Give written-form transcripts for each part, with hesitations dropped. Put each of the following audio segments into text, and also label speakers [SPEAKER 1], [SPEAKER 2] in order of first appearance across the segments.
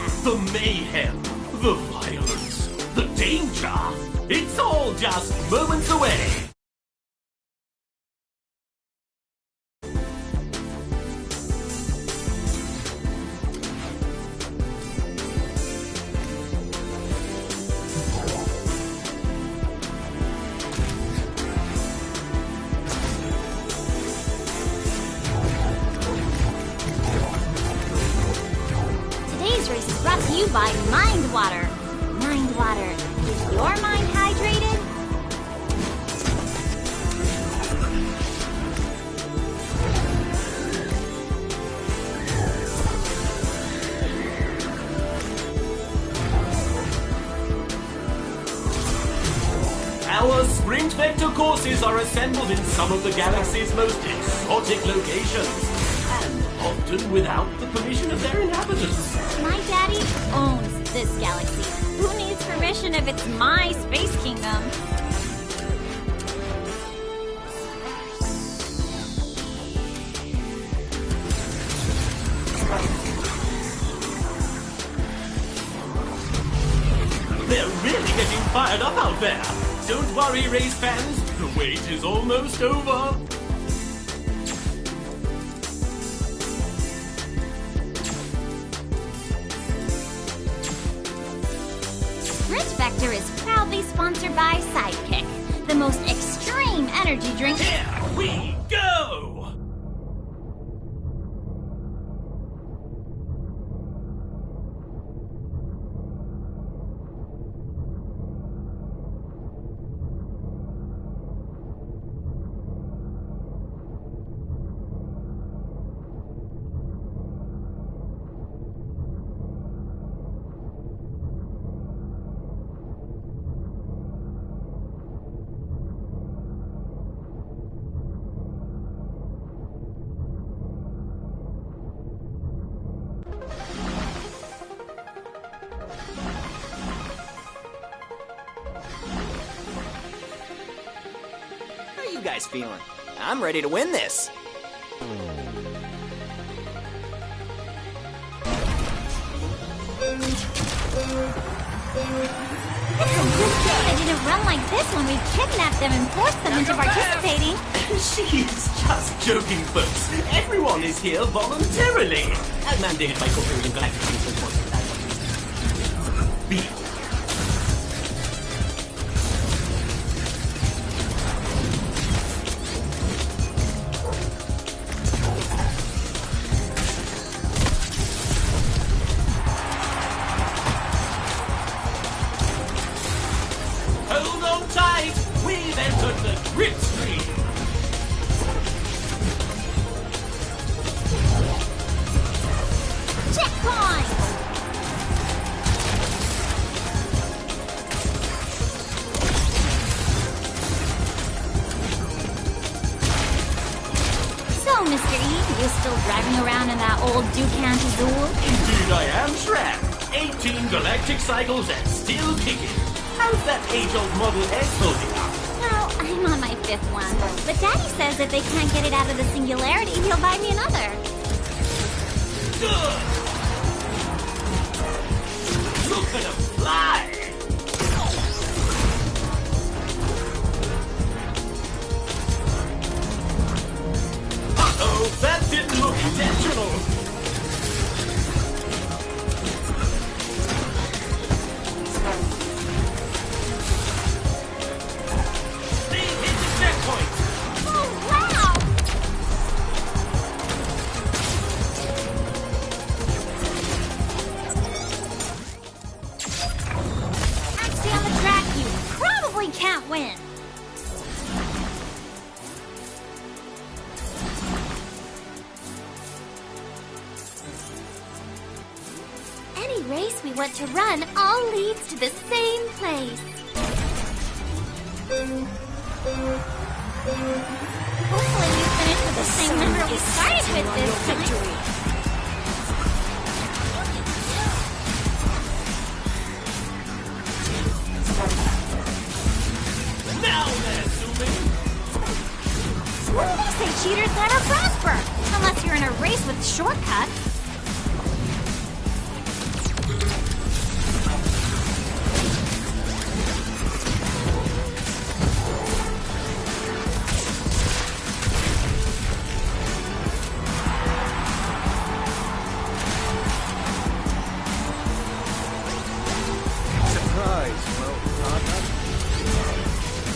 [SPEAKER 1] that?
[SPEAKER 2] The mayhem, the violence, the danger. It's all just moments away.
[SPEAKER 1] Today's race is brought to you by Mind Water. Mind Water. Is your mind hydrated?
[SPEAKER 2] Our sprint vector courses are assembled in some of the galaxy's most exotic locations, and often without the permission of their inhabitants.
[SPEAKER 1] My daddy owns this galaxy. Who needs permission if it's my space kingdom?
[SPEAKER 2] They're really getting fired up out there. Don't worry, race fans. The wait is almost over.
[SPEAKER 1] Sprint Vector is proudly sponsored by Sidekick, the most extreme energy drink.
[SPEAKER 2] Here we go!
[SPEAKER 3] How are you guys feeling? I'm ready to win this.
[SPEAKER 1] It's a good thing they didn't run like this when we kidnapped them and forced them into participating.
[SPEAKER 2] She's just joking, folks. Everyone is here voluntarily. As mandated by Corporeal Galactic Responsibility. B. Hold on tight! We've entered the grid stream!
[SPEAKER 1] Checkpoint! So, Mr. E, you still driving around in that old Ducan Azul?
[SPEAKER 2] Indeed I am, Shrek! 18 galactic cycles and still kicking. How's that age-old Model S holding up?
[SPEAKER 1] Well, I'm on my 5th one, but Daddy says if they can't get it out of the singularity, he'll buy me another.
[SPEAKER 2] Good! Look at him fly! Uh-oh, that didn't look intentional! They hit the checkpoint!
[SPEAKER 1] Oh, wow! Actually, on the track, you probably can't win. Any race we want to run all leads to the same place. Hopefully we finish with the same number we started with this time.
[SPEAKER 2] Now they're zooming!
[SPEAKER 1] They say cheaters never prosper, unless you're in a race with shortcuts.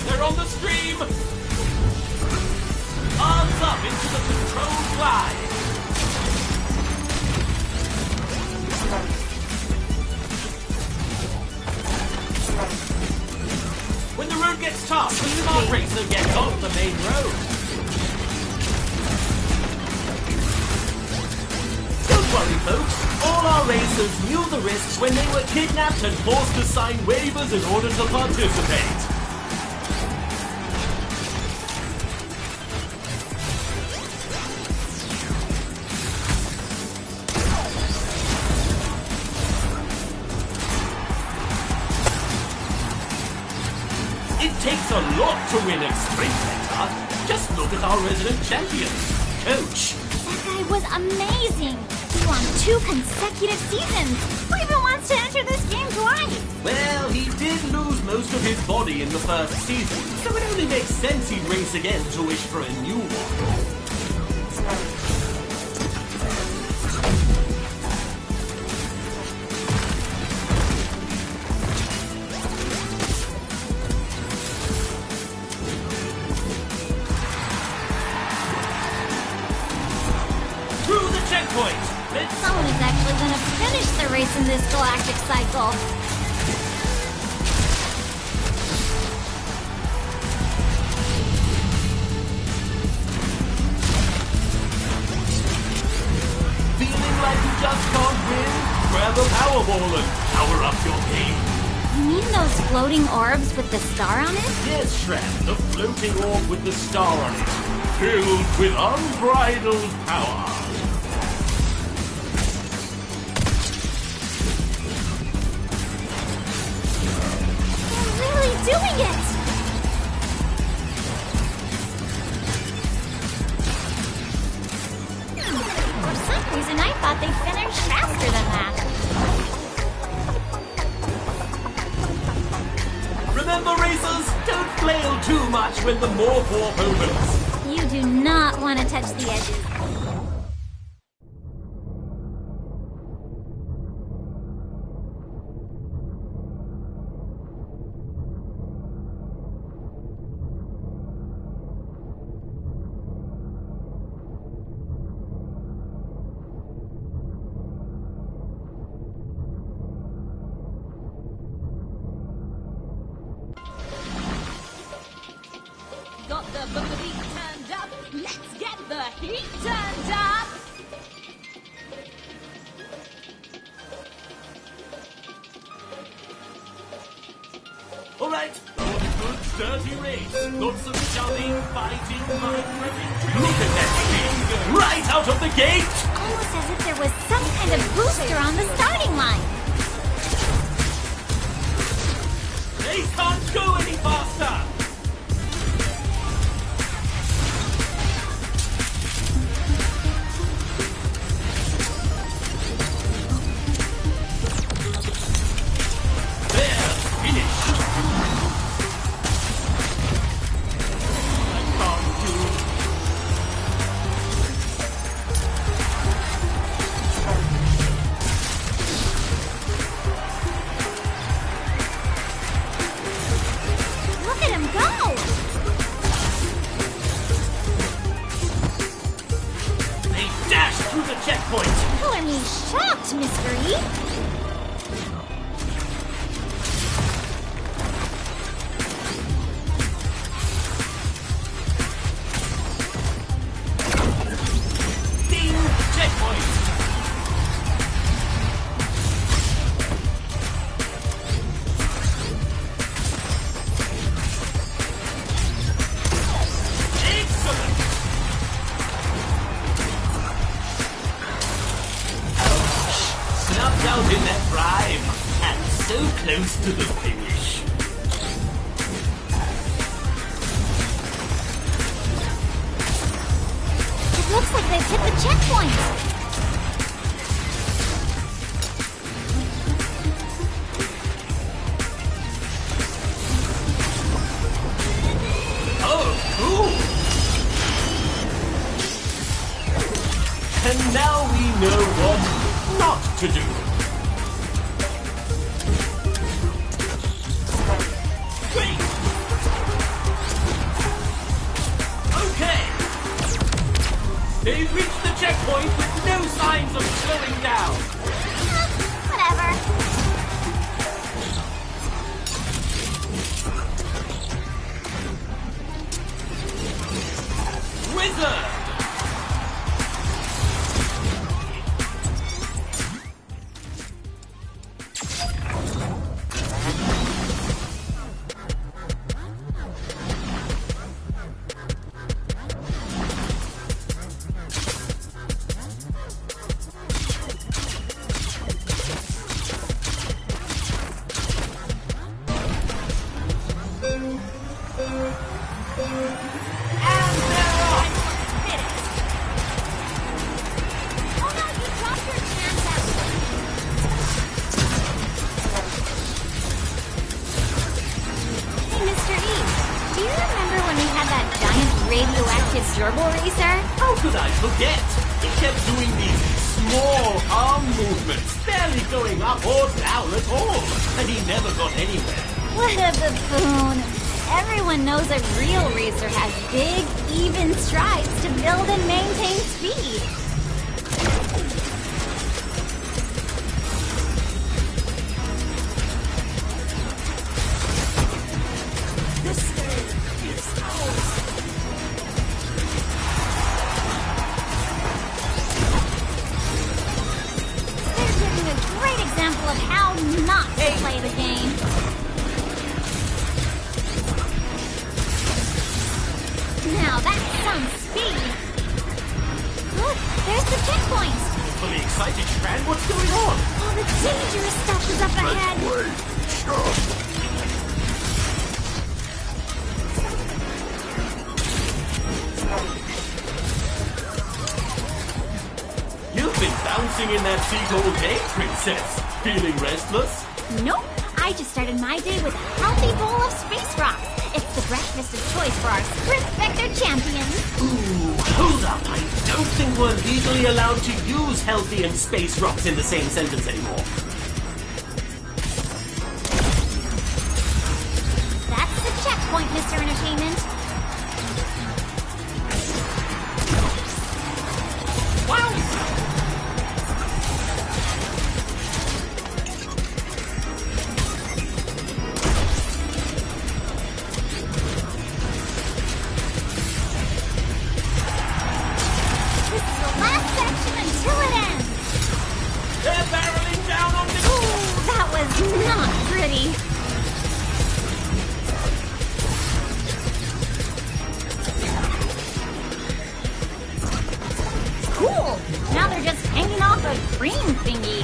[SPEAKER 2] They're on the stream! Arms up into the controlled glide! When the road gets tough, the smart racer gets off the main road. Don't worry, folks. All our racers knew the risks when they were kidnapped and forced to sign waivers in order to participate. It takes a lot to win at Sprint Vector. Just look at our resident champion, Coach.
[SPEAKER 1] That guy was amazing. He won 2 consecutive seasons. Who even wants to enter this game twice?
[SPEAKER 2] Well, he did lose most of his body in the first season, so it only makes sense he'd race again to wish for a new one.
[SPEAKER 1] Someone is actually going to finish the race in this galactic cycle.
[SPEAKER 2] Feeling like you just can't win? Grab a Powerball and power up your game.
[SPEAKER 1] You mean those floating orbs with the star on it?
[SPEAKER 2] Yes, Shred, the floating orb with the star on it. Filled with unbridled power.
[SPEAKER 1] Doing it! For some reason, I thought they finished faster than that.
[SPEAKER 2] Remember, racers, don't flail too much when the morph warp opens.
[SPEAKER 1] You do not want to touch the edges.
[SPEAKER 4] Got the boogie turned up. Let's get the heat turned up.
[SPEAKER 2] All right, good dirty race. Got some shoving, fighting, mind-ripping. Look at that thing, right out of the gate.
[SPEAKER 1] Almost as if there was some kind of booster on the starting line.
[SPEAKER 2] They can't go any faster.
[SPEAKER 1] Color me shocked, Mr. E.
[SPEAKER 2] Ding! Checkpoint! Excellent! Snuffed out in their prime, and so close to the finish.
[SPEAKER 1] It looks like they've hit the checkpoint.
[SPEAKER 2] Oh, cool! And now we know what not to do.
[SPEAKER 1] that giant radioactive gerbil racer?
[SPEAKER 2] How could I forget? He kept doing these small arm movements, barely going up or down at all, and he never got anywhere.
[SPEAKER 1] What a buffoon. Everyone knows a real racer has big, even strides to build and maintain speed. They're giving a great example of how not to play the game. Now that's some speed. Look, there's the checkpoint.
[SPEAKER 2] Fully excited, Shran. What's going on?
[SPEAKER 1] All the dangerous stuff is up ahead.
[SPEAKER 2] You've been bouncing in that seat all day, Princess. Feeling restless?
[SPEAKER 1] Nope, I just started my day with a healthy bowl of space rocks. It's the breakfast of choice for our Sprint Vector champions.
[SPEAKER 2] Ooh, hold up. I don't think we're legally allowed to use healthy and space rocks in the same sentence anymore.
[SPEAKER 1] That's the checkpoint, Mr. Entertainment.
[SPEAKER 2] Wow!
[SPEAKER 1] This is the last section until it ends.
[SPEAKER 2] They're barreling down on the...
[SPEAKER 1] Ooh, that was not pretty. Cool! Now they're just hanging off a green thingy.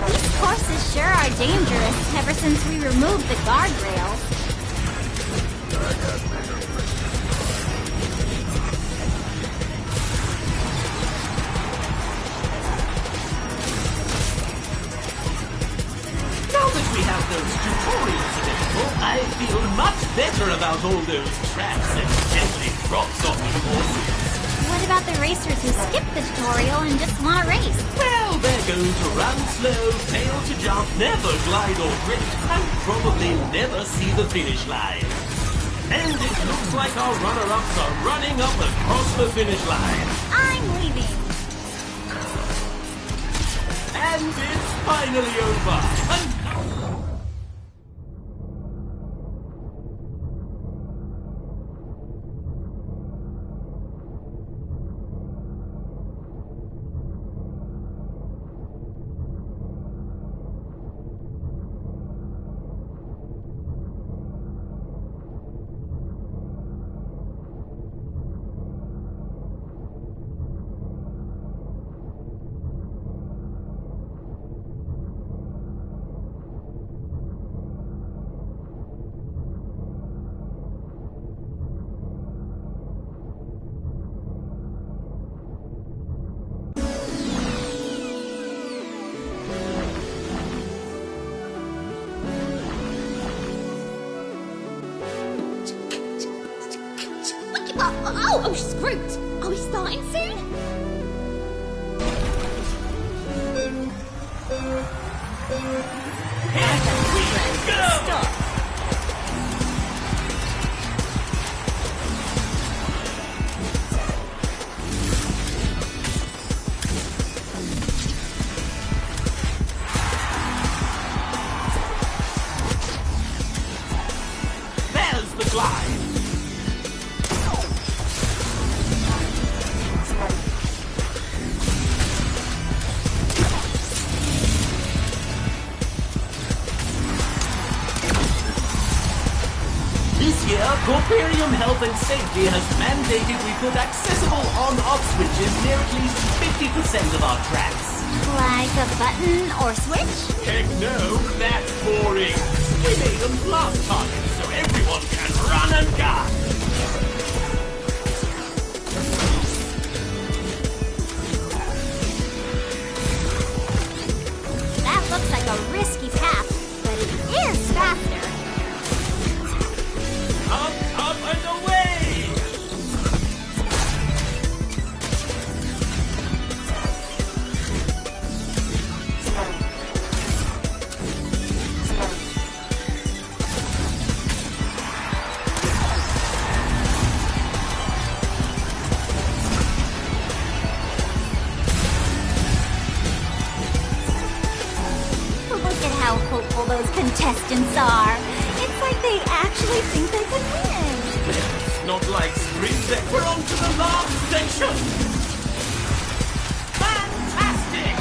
[SPEAKER 1] These courses sure are dangerous ever since we removed the guardrails.
[SPEAKER 2] Now that we have those tutorials available, I feel much better about all those traps and gently drops off the courses.
[SPEAKER 1] What about the racers who skip the tutorial and just want to race?
[SPEAKER 2] Well, they're going to run slow, fail to jump, never glide or drift, and probably never see the finish line. And it looks like our runner-ups are running up across the finish line.
[SPEAKER 1] I'm leaving.
[SPEAKER 2] And it's finally over.
[SPEAKER 4] Oh, scroot! Are we starting soon?
[SPEAKER 2] There's the glide. This year, Corparium Health and Safety has mandated we put accessible on-off switches near at least 50% of our tracks.
[SPEAKER 1] Like a button or switch?
[SPEAKER 2] Heck no, that's boring. We made them blast targets so everyone can run and gun.
[SPEAKER 1] contestants are. It's like they actually think they can win.
[SPEAKER 2] Not like Sprint Deck. We're on to the last station. Fantastic!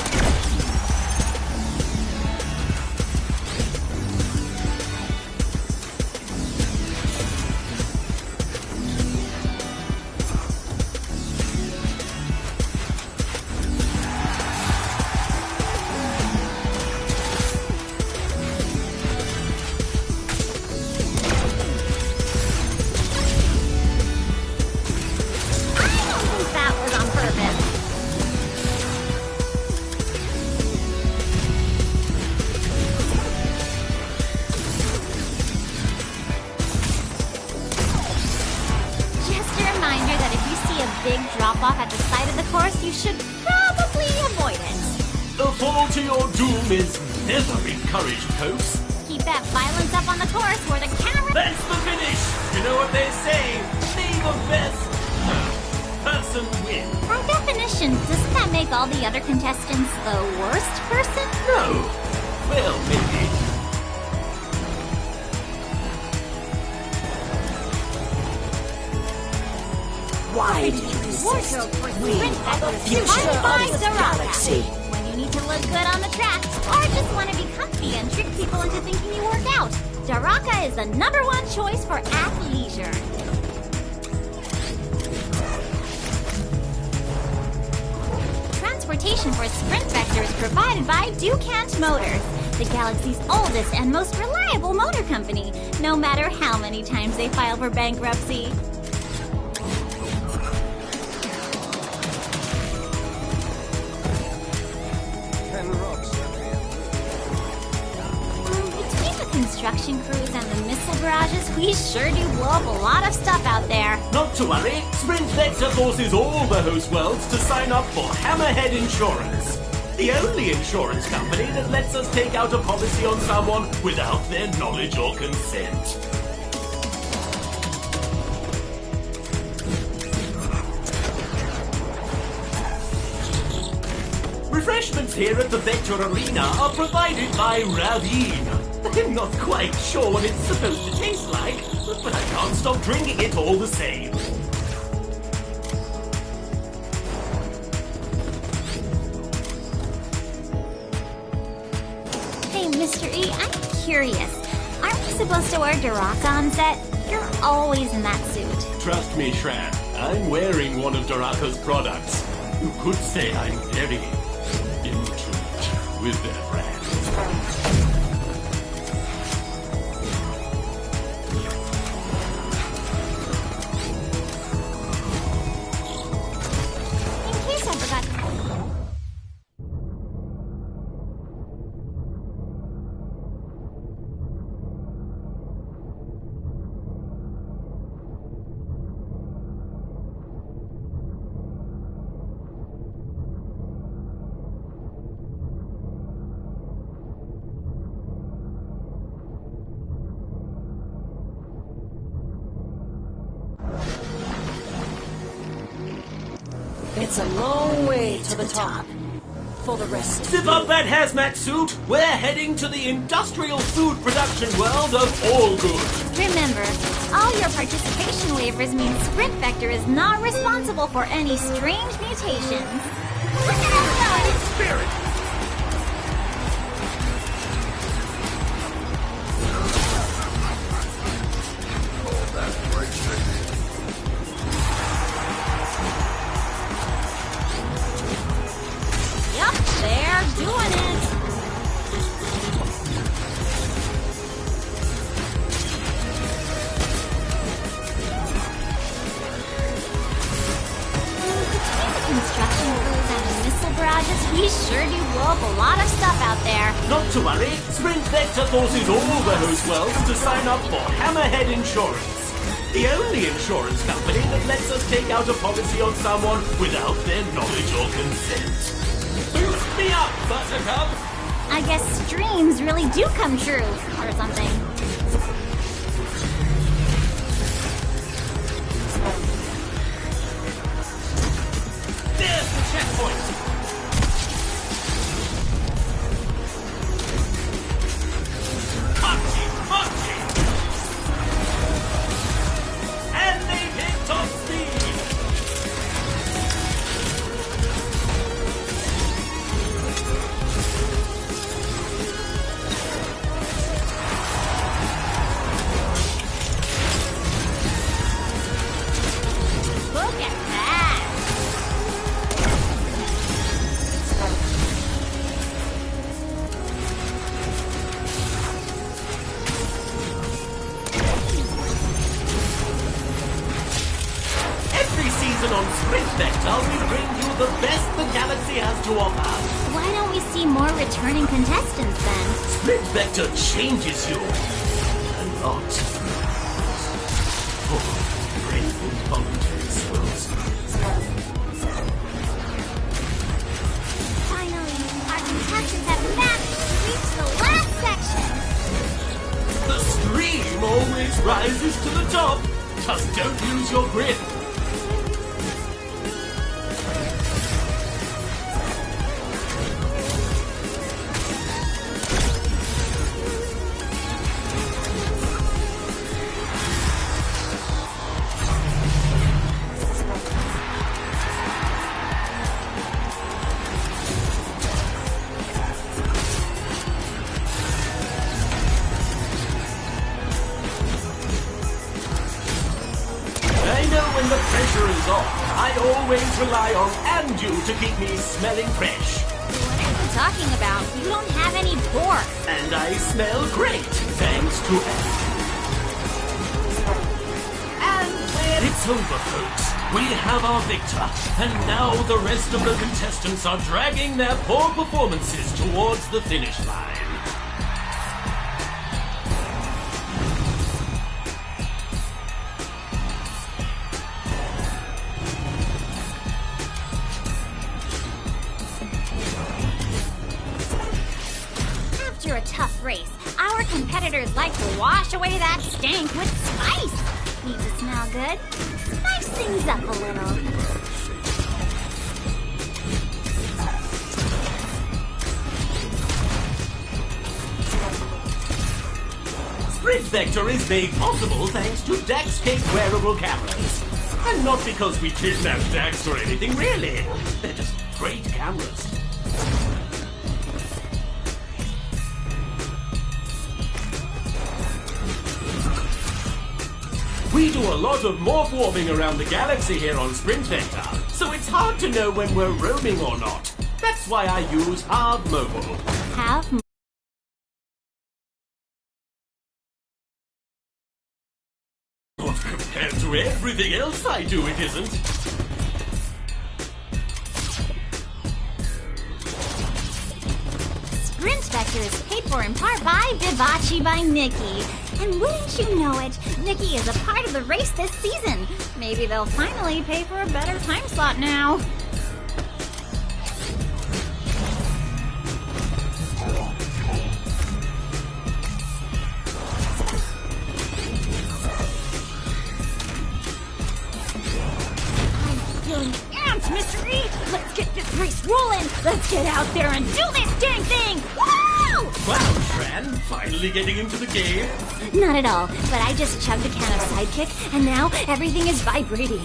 [SPEAKER 1] That was on purpose. Just a reminder that if you see a big drop-off at the side of the course, you should probably avoid it.
[SPEAKER 2] The fall to your doom is never encouraged, Popes.
[SPEAKER 1] Keep that violence up on the course where the camera...
[SPEAKER 2] That's the finish. You know what they say. May the best person win.
[SPEAKER 1] By definition, doesn't that make all the other contestants the worst person?
[SPEAKER 2] No. Well, maybe.
[SPEAKER 5] Why do you resist?
[SPEAKER 1] Wardrobe for
[SPEAKER 5] We
[SPEAKER 1] Sprint
[SPEAKER 5] are the
[SPEAKER 1] Vectors
[SPEAKER 5] future
[SPEAKER 1] provided by
[SPEAKER 5] of the
[SPEAKER 1] Dorada.
[SPEAKER 5] galaxy.
[SPEAKER 1] When you need to look good on the track, or just want to be comfy and trick people into thinking you work out, Daraka is the #1 choice for athleisure. Transportation for Sprint Vector is provided by Ducant Motors, the galaxy's oldest and most reliable motor company, no matter how many times they file for bankruptcy. Between the construction crews and the missile barrages, we sure do blow up a lot of stuff out there.
[SPEAKER 2] Not to worry. Sprint Vector forces all the host worlds to sign up for Hammerhead Insurance. The only insurance company that lets us take out a policy on someone without their knowledge or consent. Refreshments here at the Vector Arena are provided by Ravine. I'm not quite sure what it's supposed to taste like, but I can't stop drinking it all the same.
[SPEAKER 1] Hey, Mr. E, I'm curious. Aren't we supposed to wear Daraka on set? You're always in that suit.
[SPEAKER 2] Trust me, Shran, I'm wearing one of Daraka's products. You could say I'm very intimate with their brand.
[SPEAKER 1] In case I forgot.
[SPEAKER 5] It's a long way to the top. For the rest.
[SPEAKER 2] Zip up that hazmat suit! We're heading to the industrial food production world of all good.
[SPEAKER 1] Remember, all your participation waivers mean Sprint Vector is not responsible for any strange mutations. Look at us go!
[SPEAKER 2] Spirit!
[SPEAKER 1] Yup, they're doing it. Between the construction crews and the missile barrages, we sure do blow up a lot of stuff out there.
[SPEAKER 2] Not to worry, Sprint Vector forces all the host worlds to sign up for Hammerhead Insurance. The only insurance company that lets us take out a policy on someone without their knowledge or consent. Boost me up, Buttercup!
[SPEAKER 1] I guess dreams really do come true, or something.
[SPEAKER 2] There's the checkpoint! bring you the best the galaxy has to offer.
[SPEAKER 1] Why don't we see more returning contestants then?
[SPEAKER 2] Sprint Vector changes you. A lot. For grateful voluntary souls.
[SPEAKER 1] Finally, our contestants have magically reached the last section.
[SPEAKER 2] The stream always rises to the top. Just don't lose your grip. When the pressure is off, I always rely on Andu to keep me smelling fresh.
[SPEAKER 1] What are you talking about? You don't have any pork.
[SPEAKER 2] And I smell great, thanks to Andu. And it's over, folks. We have our victor. And now the rest of the contestants are dragging their poor performances towards the finish line.
[SPEAKER 1] After a tough race, our competitors like to wash away that stank with spice. Need to smell good? Spice things up a little.
[SPEAKER 2] Sprint Vector is made possible thanks to Daxcape wearable cameras. And not because we kidnapped Dax or anything, really. They're just great cameras. We do a lot of morph warming around the galaxy here on Sprint Vector, so it's hard to know when we're roaming or not. That's why I use Hard Mobile. Compared to everything else I do, it isn't.
[SPEAKER 1] Sprint Vector is paid for in part by Vivace by Nikki. And wouldn't you know it, Nikki is a part of the race this season. Maybe they'll finally pay for a better time slot now. I'm feeling amped, Mr. E! Let's get this race rolling! Let's get out there and do this dang thing! Woo!
[SPEAKER 2] Wow, Tran, finally getting into the game.
[SPEAKER 1] Not at all, but I just chugged a can of Sidekick, and now everything is vibrating.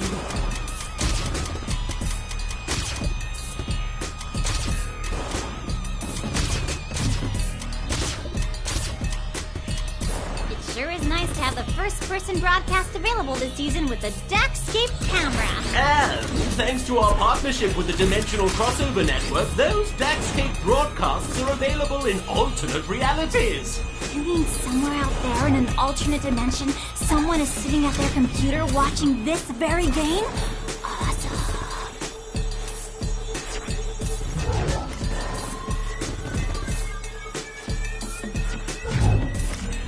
[SPEAKER 1] It sure is nice to have the first-person broadcast available this season with the Daxcape camera.
[SPEAKER 2] And thanks to our partnership with the Dimensional Crossover Network, those Daxcape broadcasts are available in alternate realities.
[SPEAKER 1] You mean somewhere out there in an alternate dimension, someone is sitting at their computer watching this very game? Awesome.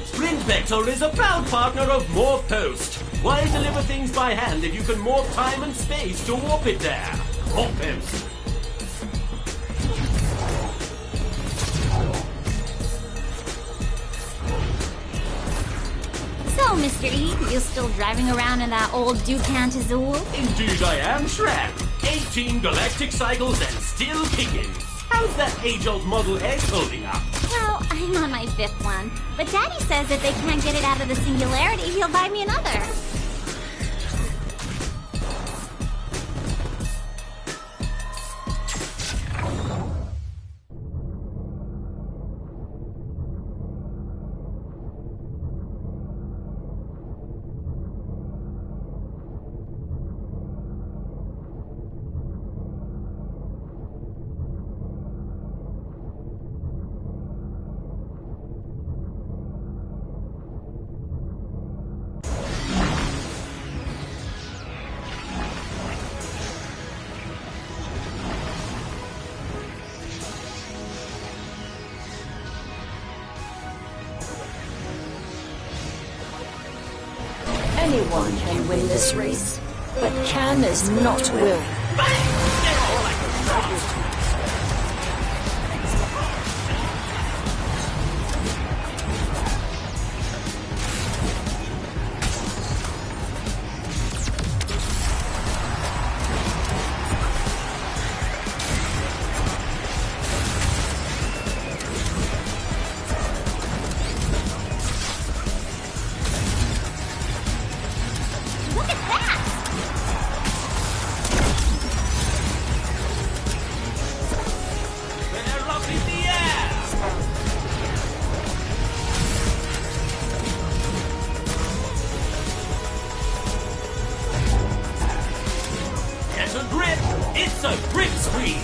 [SPEAKER 2] Sprint Vector is a proud partner of Morph Post. Why deliver things by hand if you can morph time and space to warp it there? Morph Post.
[SPEAKER 1] So, Mr. E, you still driving around in that old Ducant Azul?
[SPEAKER 2] Indeed I am, Shran. 18 galactic cycles and still kicking. How's that age-old Model S holding up?
[SPEAKER 1] Well, I'm on my 5th one. But Daddy says if they can't get it out of the singularity, he'll buy me another.
[SPEAKER 5] Anyone can win this race, but can is not will.
[SPEAKER 1] Look at that!
[SPEAKER 2] They're up in the air! Get a grip! It's a grip screen!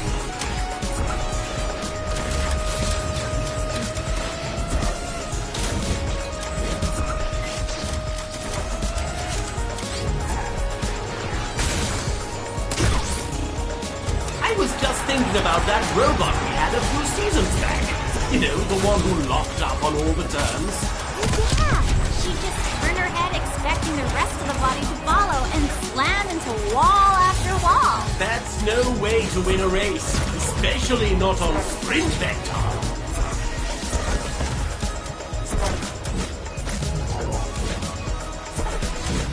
[SPEAKER 2] I was just thinking about that robot we had a few seasons back. You know, the one who locked up on all the turns.
[SPEAKER 1] Yeah, she just turned her head expecting the rest of the body to follow and slam into wall after wall.
[SPEAKER 2] That's no way to win a race, especially not on sprint vector.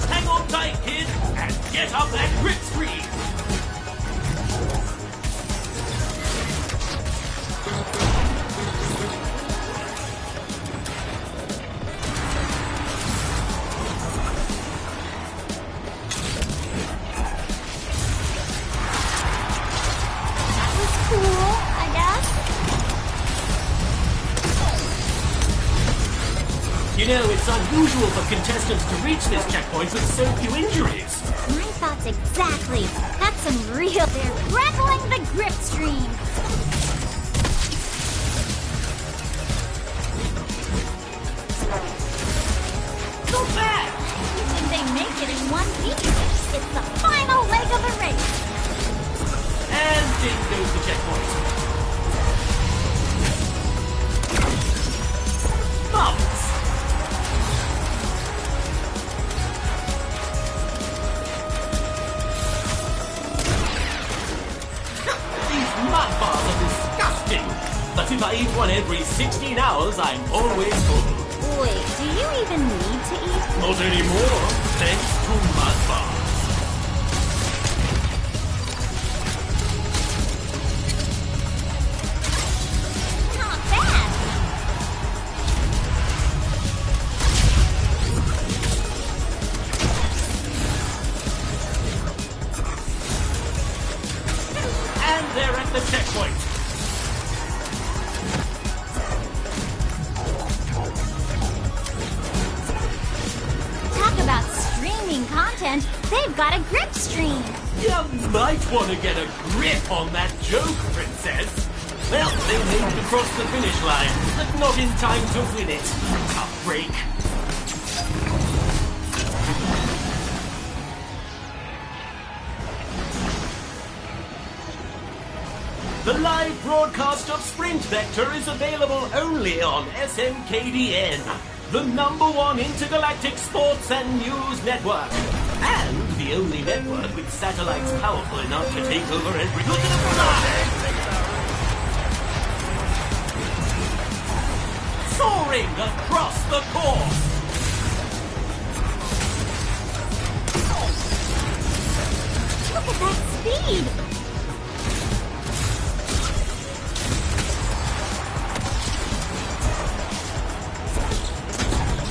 [SPEAKER 2] Hang on tight, kid, and get up that grip screen.
[SPEAKER 1] That was cool, I guess.
[SPEAKER 2] You know, it's unusual for contestants to reach this checkpoint with so few injuries.
[SPEAKER 1] My thoughts exactly. That's some real... They're grappling the grip stream.
[SPEAKER 2] So bad!
[SPEAKER 1] Did they make it in one piece? It's the final leg of the race.
[SPEAKER 2] And in goes the checkpoint. Marvelous! These mud bars are disgusting! But if I eat one every 16 hours, I'm always full.
[SPEAKER 1] Wait, do you even need to eat?
[SPEAKER 2] Not anymore, thanks to mud bars.
[SPEAKER 1] Not bad.
[SPEAKER 2] And they're at the checkpoint.
[SPEAKER 1] Talk about streaming content. They've got a grip stream.
[SPEAKER 2] You might want to get a grip on that joke, Princess. Well, they made it across the finish line, but not in time to win it. Tough break. The live broadcast of Sprint Vector is available only on SMKDN, the #1 intergalactic sports and news network, and the only network with satellites powerful enough to take over every... Look at the flag! Soaring across the course!
[SPEAKER 1] Look at that speed.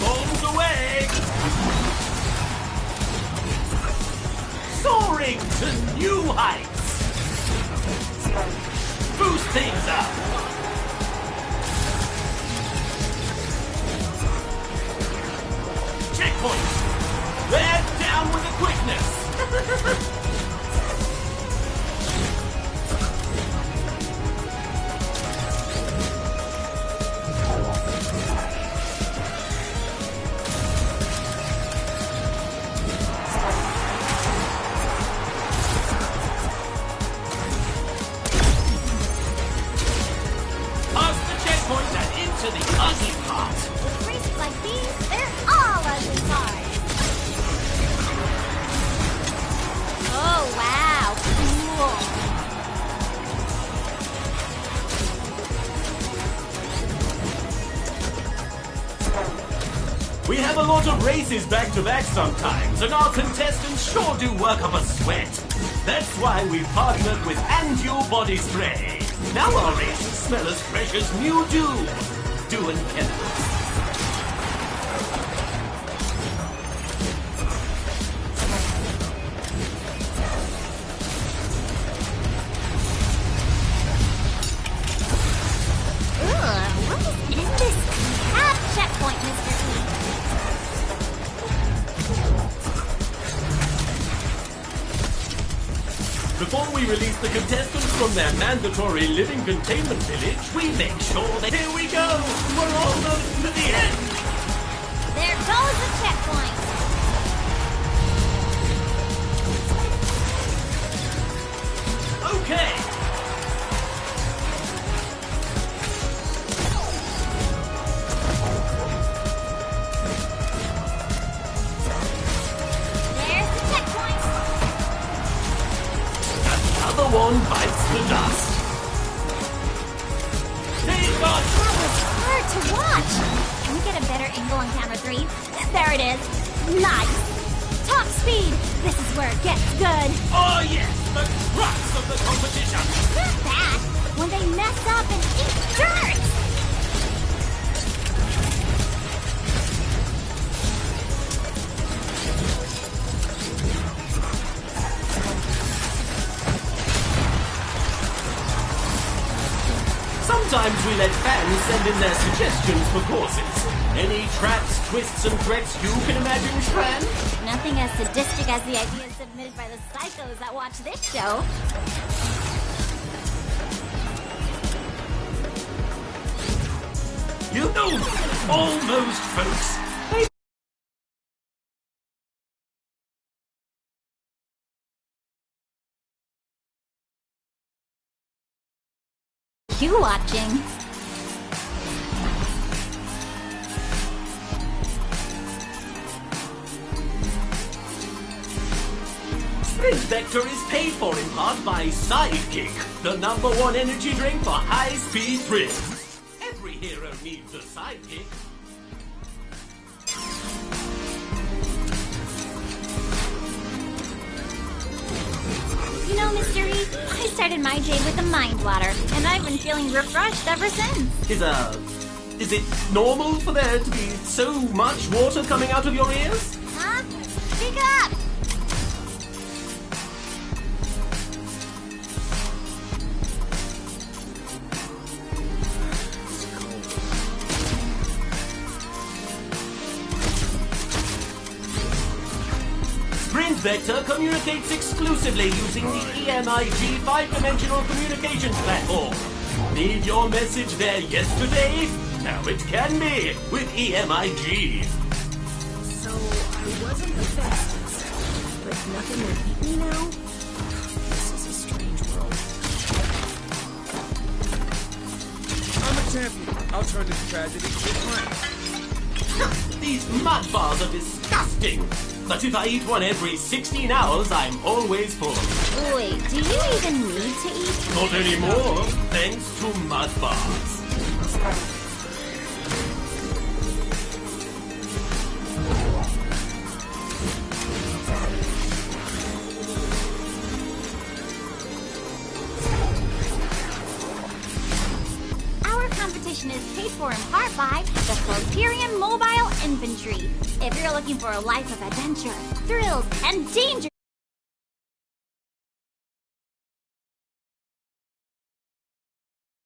[SPEAKER 2] Bombs away! Soaring to new heights! Boost things up! Checkpoint! They're down with the quickness! Past the checkpoint and into the ugly part!
[SPEAKER 1] With races like these, they're all ugly cars.
[SPEAKER 2] We have a lot of races back-to-back sometimes, and our contestants sure do work up a sweat. That's why we partnered with Andual Body Spray. Now our races smell as fresh as new dew. Dew and chemicals.
[SPEAKER 1] What is in this crap checkpoint, Mr. E?
[SPEAKER 2] Before we release the contestants from their mandatory living containment village, we make sure that... Here we go! We're almost to the end!
[SPEAKER 1] There goes the checkpoint.
[SPEAKER 2] Okay!
[SPEAKER 1] There's the checkpoint.
[SPEAKER 2] Another one bites the dust. Hey, God!
[SPEAKER 1] That was hard to watch. Can we get a better angle on camera 3? There it is. Nice. Top speed. This is where it gets good.
[SPEAKER 2] Oh yes, the crux of the competition!
[SPEAKER 1] Not that. When they mess up and eat dirt.
[SPEAKER 2] Sometimes we let fans send in their suggestions for courses. Any traps, twists, and threats you can imagine, Shran?
[SPEAKER 1] Nothing as sadistic as the ideas submitted by the psychos that watch this show.
[SPEAKER 2] You know, almost, folks.
[SPEAKER 1] You watching?
[SPEAKER 2] Sprint Vector is paid for in part by Sidekick, the #1 energy drink for high-speed thrills. Every hero needs a sidekick.
[SPEAKER 1] You know, Mr. E, I started my day with a mind water, and I've been feeling refreshed ever since.
[SPEAKER 2] Is it normal for there to be so much water coming out of your ears?
[SPEAKER 1] Huh? Speak up!
[SPEAKER 2] Sprint Vector communicates exclusively using the EMIG 5-dimensional communications platform. Need your message there yesterday? Now it can be with EMIG.
[SPEAKER 5] So, I wasn't the fastest, but nothing will beat me now? This is a strange world.
[SPEAKER 6] I'm a champion. I'll turn this tragedy to a triumph.
[SPEAKER 2] These mud bars are disgusting. But if I eat one every 16 hours, I'm always full.
[SPEAKER 1] Wait, do you even need to eat?
[SPEAKER 2] Not anymore, thanks to mud bars.
[SPEAKER 1] Our competition is paid for in part by the Flotirian Mobile Infantry. If you're looking for a life of adventure, thrills, and danger,